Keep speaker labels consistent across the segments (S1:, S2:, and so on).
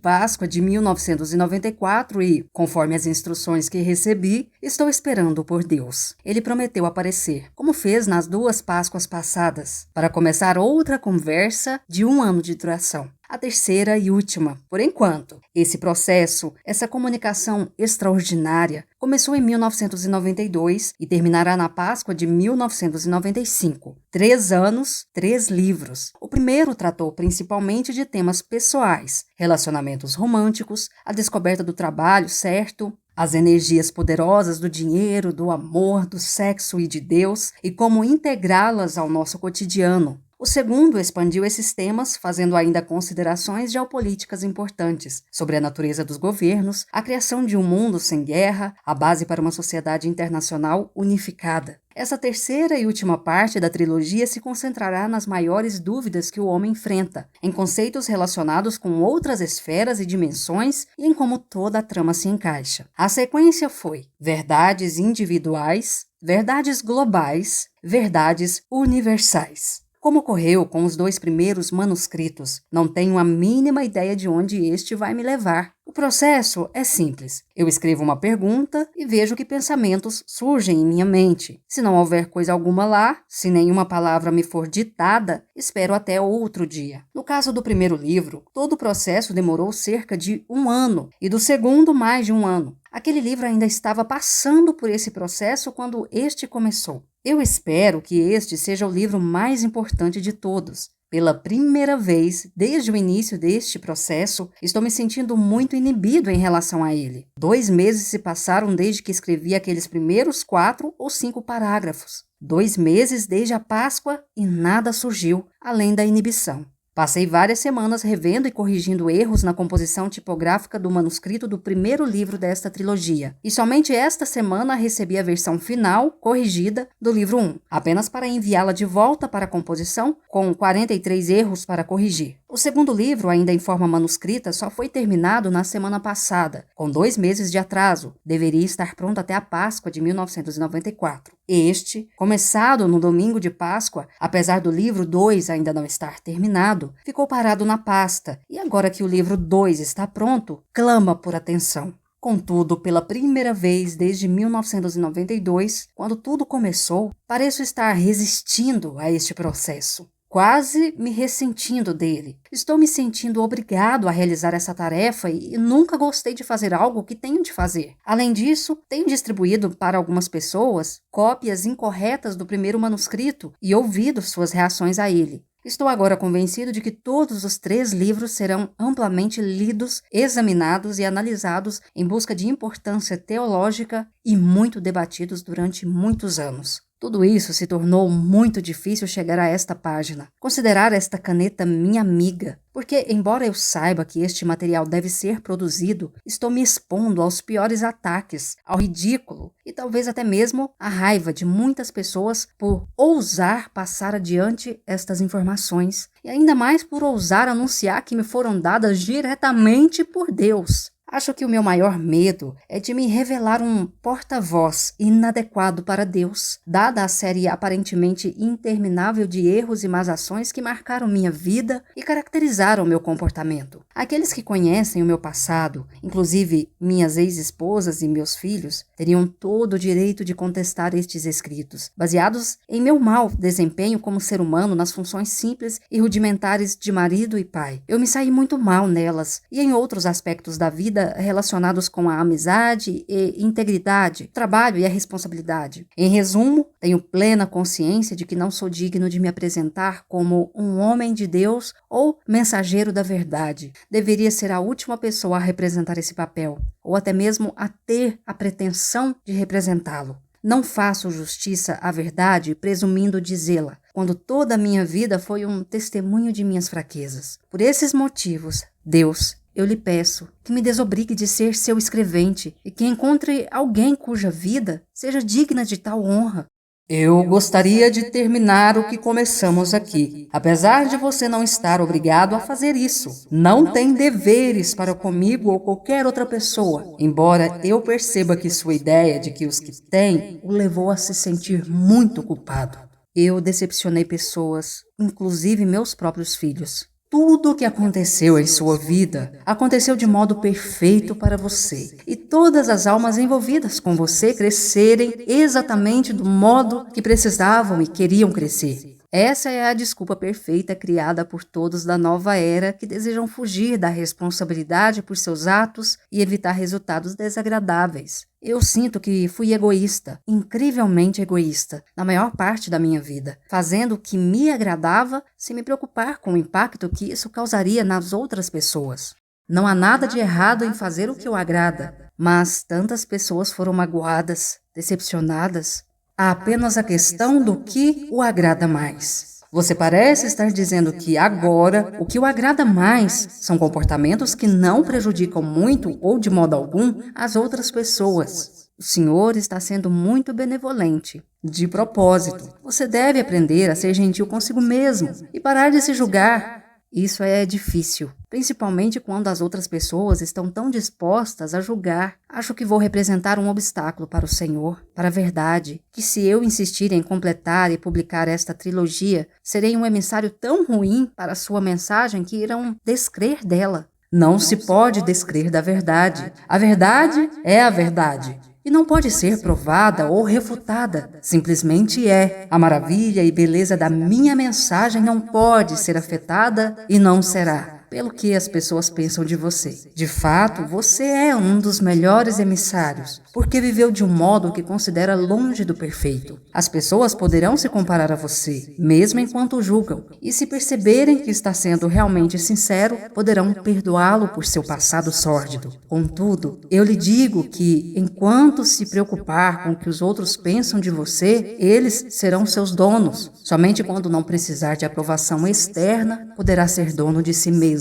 S1: Páscoa de 1994 e, conforme as instruções que recebi, estou esperando por Deus. Ele prometeu aparecer, como fez nas 2 Páscoas passadas, para começar outra conversa de 1 ano de duração. A terceira e última, por enquanto. Esse processo, essa comunicação extraordinária, começou em 1992 e terminará na Páscoa de 1995. 3 anos, 3 livros. O primeiro tratou principalmente de temas pessoais, relacionamentos românticos, a descoberta do trabalho certo, as energias poderosas do dinheiro, do amor, do sexo e de Deus e como integrá-las ao nosso cotidiano. O segundo expandiu esses temas, fazendo ainda considerações geopolíticas importantes sobre a natureza dos governos, a criação de um mundo sem guerra, a base para uma sociedade internacional unificada. Essa terceira e última parte da trilogia se concentrará nas maiores dúvidas que o homem enfrenta, em conceitos relacionados com outras esferas e dimensões e em como toda a trama se encaixa. A sequência foi verdades individuais, verdades globais, verdades universais. Como ocorreu com os 2 primeiros manuscritos, não tenho a mínima ideia de onde este vai me levar. O processo é simples. Eu escrevo uma pergunta e vejo que pensamentos surgem em minha mente. Se não houver coisa alguma lá, se nenhuma palavra me for ditada, espero até outro dia. No caso do primeiro livro, todo o processo demorou cerca de 1 ano e do segundo mais de 1 ano. Aquele livro ainda estava passando por esse processo quando este começou. Eu espero que este seja o livro mais importante de todos. Pela primeira vez, desde o início deste processo, estou me sentindo muito inibido em relação a ele. 2 meses se passaram desde que escrevi aqueles primeiros 4 ou 5 parágrafos. 2 meses desde a Páscoa e nada surgiu, além da inibição. Passei várias semanas revendo e corrigindo erros na composição tipográfica do manuscrito do primeiro livro desta trilogia. E somente esta semana recebi a versão final, corrigida, do livro 1, apenas para enviá-la de volta para a composição, com 43 erros para corrigir. O segundo livro, ainda em forma manuscrita, só foi terminado na semana passada, com 2 meses de atraso. Deveria estar pronto até a Páscoa de 1994. Este, começado no domingo de Páscoa, apesar do livro 2 ainda não estar terminado, ficou parado na pasta e agora que o livro 2 está pronto, clama por atenção. Contudo, pela primeira vez desde 1992, quando tudo começou, pareço estar resistindo a este processo. Quase me ressentindo dele. Estou me sentindo obrigado a realizar essa tarefa e nunca gostei de fazer algo que tenho de fazer. Além disso, tenho distribuído para algumas pessoas cópias incorretas do primeiro manuscrito e ouvido suas reações a ele. Estou agora convencido de que todos os 3 livros serão amplamente lidos, examinados e analisados em busca de importância teológica e muito debatidos durante muitos anos. Tudo isso se tornou muito difícil chegar a esta página, considerar esta caneta minha amiga, porque, embora eu saiba que este material deve ser produzido, estou me expondo aos piores ataques, ao ridículo e talvez até mesmo à raiva de muitas pessoas por ousar passar adiante estas informações, e ainda mais por ousar anunciar que me foram dadas diretamente por Deus. Acho que o meu maior medo é de me revelar um porta-voz inadequado para Deus, dada a série aparentemente interminável de erros e más ações que marcaram minha vida e caracterizaram meu comportamento. Aqueles que conhecem o meu passado, inclusive minhas ex-esposas e meus filhos, teriam todo o direito de contestar estes escritos, baseados em meu mau desempenho como ser humano nas funções simples e rudimentares de marido e pai. Eu me saí muito mal nelas e em outros aspectos da vida relacionados com a amizade e integridade, trabalho e a responsabilidade. Em resumo, tenho plena consciência de que não sou digno de me apresentar como um homem de Deus ou mensageiro da verdade. Deveria ser a última pessoa a representar esse papel, ou até mesmo a ter a pretensão de representá-lo. Não faço justiça à verdade presumindo dizê-la, quando toda a minha vida foi um testemunho de minhas fraquezas. Por esses motivos, Deus, eu lhe peço que me desobrigue de ser seu escrevente e que encontre alguém cuja vida seja digna de tal honra. Eu gostaria de terminar o que começamos aqui, apesar de você não estar obrigado a fazer isso. Não tem deveres para comigo ou qualquer outra pessoa, embora eu perceba que sua ideia de que os que têm o levou a se sentir muito culpado. Eu decepcionei pessoas, inclusive meus próprios filhos. Tudo o que aconteceu em sua vida aconteceu de modo perfeito para você e todas as almas envolvidas com você crescerem exatamente do modo que precisavam e queriam crescer. Essa é a desculpa perfeita criada por todos da nova era que desejam fugir da responsabilidade por seus atos e evitar resultados desagradáveis. Eu sinto que fui egoísta, incrivelmente egoísta, na maior parte da minha vida, fazendo o que me agradava sem me preocupar com o impacto que isso causaria nas outras pessoas. Não há nada de errado em fazer o que eu agrada, mas tantas pessoas foram magoadas, decepcionadas. Há apenas a questão do que o agrada mais. Você parece estar dizendo que agora o que o agrada mais são comportamentos que não prejudicam muito ou de modo algum as outras pessoas. O Senhor está sendo muito benevolente. De propósito, você deve aprender a ser gentil consigo mesmo e parar de se julgar. Isso é difícil, principalmente quando as outras pessoas estão tão dispostas a julgar. Acho que vou representar um obstáculo para o Senhor, para a verdade, que se eu insistir em completar e publicar esta trilogia, serei um emissário tão ruim para a sua mensagem que irão descrer dela. Não se pode descrer da verdade. A verdade é a verdade. E não pode ser provada ou refutada, simplesmente é. A maravilha e beleza da minha mensagem não pode ser afetada e não será pelo que as pessoas pensam de você. De fato, você é um dos melhores emissários, porque viveu de um modo que considera longe do perfeito. As pessoas poderão se comparar a você, mesmo enquanto julgam, e se perceberem que está sendo realmente sincero, poderão perdoá-lo por seu passado sórdido. Contudo, eu lhe digo que, enquanto se preocupar com o que os outros pensam de você, eles serão seus donos. Somente quando não precisar de aprovação externa, poderá ser dono de si mesmo.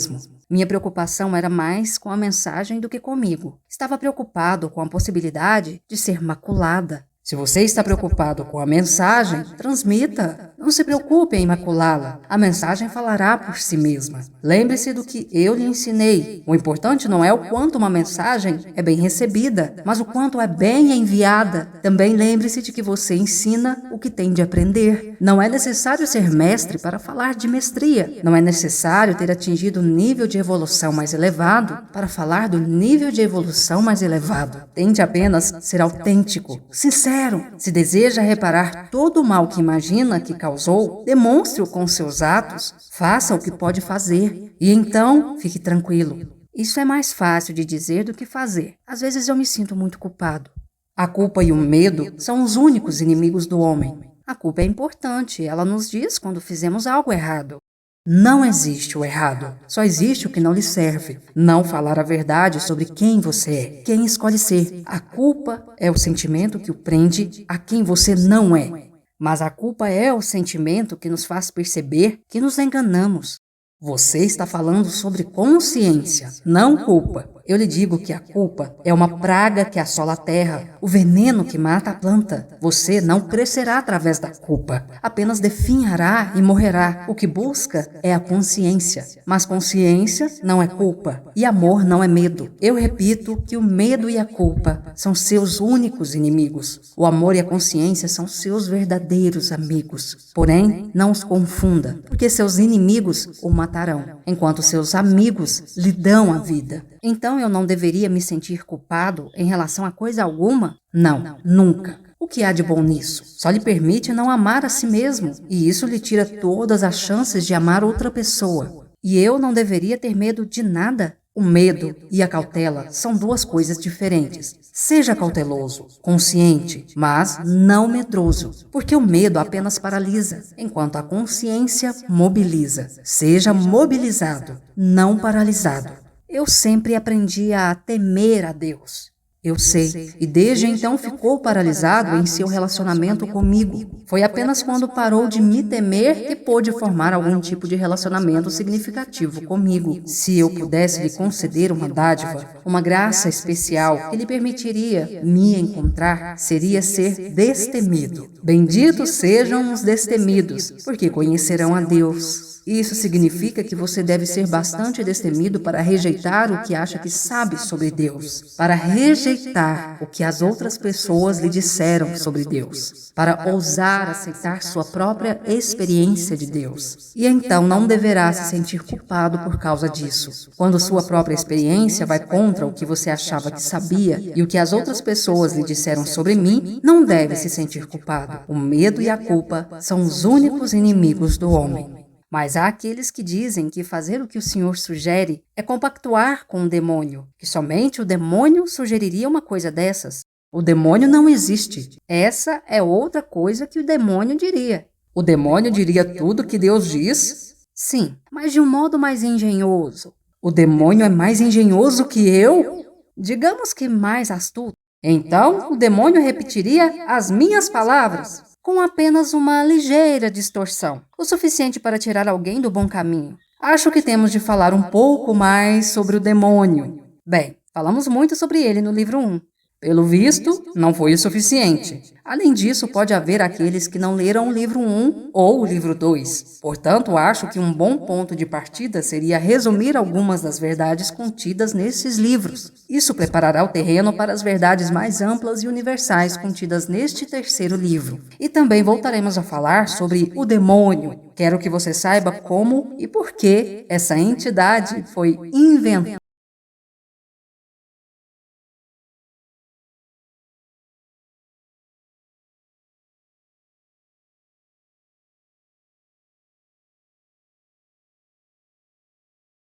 S1: Minha preocupação era mais com a mensagem do que comigo. Estava preocupado com a possibilidade de ser maculada. Se você está preocupado com a mensagem, transmita. Não se preocupe em maculá-la. A mensagem falará por si mesma. Lembre-se do que eu lhe ensinei. O importante não é o quanto uma mensagem é bem recebida, mas o quanto é bem enviada. Também lembre-se de que você ensina o que tem de aprender. Não é necessário ser mestre para falar de mestria. Não é necessário ter atingido o nível de evolução mais elevado para falar do nível de evolução mais elevado. Tente apenas ser autêntico, sincero. Se deseja reparar todo o mal que imagina que causou, demonstre-o com seus atos, faça o que pode fazer e então fique tranquilo. Isso é mais fácil de dizer do que fazer. Às vezes eu me sinto muito culpado. A culpa e o medo são os únicos inimigos do homem. A culpa é importante, ela nos diz quando fizemos algo errado. Não existe o errado, só existe o que não lhe serve. Não falar a verdade sobre quem você é, quem escolhe ser. A culpa é o sentimento que o prende a quem você não é. Mas a culpa é o sentimento que nos faz perceber que nos enganamos. Você está falando sobre consciência, não culpa. Eu lhe digo que a culpa é uma praga que assola a terra, o veneno que mata a planta. Você não crescerá através da culpa, apenas definhará e morrerá. O que busca é a consciência, mas consciência não é culpa e amor não é medo. Eu repito que o medo e a culpa são seus únicos inimigos. O amor e a consciência são seus verdadeiros amigos. Porém, não os confunda, porque seus inimigos o matarão, enquanto seus amigos lhe dão a vida. Então eu não deveria me sentir culpado em relação a coisa alguma? Não, nunca. O que há de bom nisso? Só lhe permite não amar a si mesmo, e isso lhe tira todas as chances de amar outra pessoa. E eu não deveria ter medo de nada? O medo e a cautela são duas coisas diferentes. Seja cauteloso, consciente, mas não medroso, porque o medo apenas paralisa, enquanto a consciência mobiliza. Seja mobilizado, não paralisado. Eu sempre aprendi a temer a Deus. Eu sei, e desde então ficou paralisado em seu relacionamento comigo. Foi apenas quando parou de me temer que pôde formar algum tipo de relacionamento significativo comigo. Se eu pudesse lhe conceder uma dádiva, uma graça especial que lhe permitiria me encontrar, seria ser destemido. Benditos sejam os destemidos, porque conhecerão a Deus. Isso significa que você deve ser bastante destemido para rejeitar o que acha que sabe sobre Deus, para rejeitar o que as outras pessoas lhe disseram sobre Deus, para ousar aceitar sua própria experiência de Deus. E então não deverá se sentir culpado por causa disso. Quando sua própria experiência vai contra o que você achava que sabia e o que as outras pessoas lhe disseram sobre mim, não deve se sentir culpado. O medo e a culpa são os únicos inimigos do homem. Mas há aqueles que dizem que fazer o que o Senhor sugere é compactuar com o demônio, que somente o demônio sugeriria uma coisa dessas. O demônio não existe. Essa é outra coisa que o demônio diria. O demônio diria tudo que Deus diz? Sim, mas de um modo mais engenhoso. O demônio é mais engenhoso que eu? Digamos que mais astuto. Então, o demônio repetiria as minhas palavras, com apenas uma ligeira distorção, o suficiente para tirar alguém do bom caminho. Acho que temos de falar um pouco mais sobre o demônio. Bem, falamos muito sobre ele no livro 1. Pelo visto, não foi o suficiente. Além disso, pode haver aqueles que não leram o livro 1 ou o livro 2. Portanto, acho que um bom ponto de partida seria resumir algumas das verdades contidas nesses livros. Isso preparará o terreno para as verdades mais amplas e universais contidas neste terceiro livro. E também voltaremos a falar sobre o demônio. Quero que você saiba como e por que essa entidade foi inventada.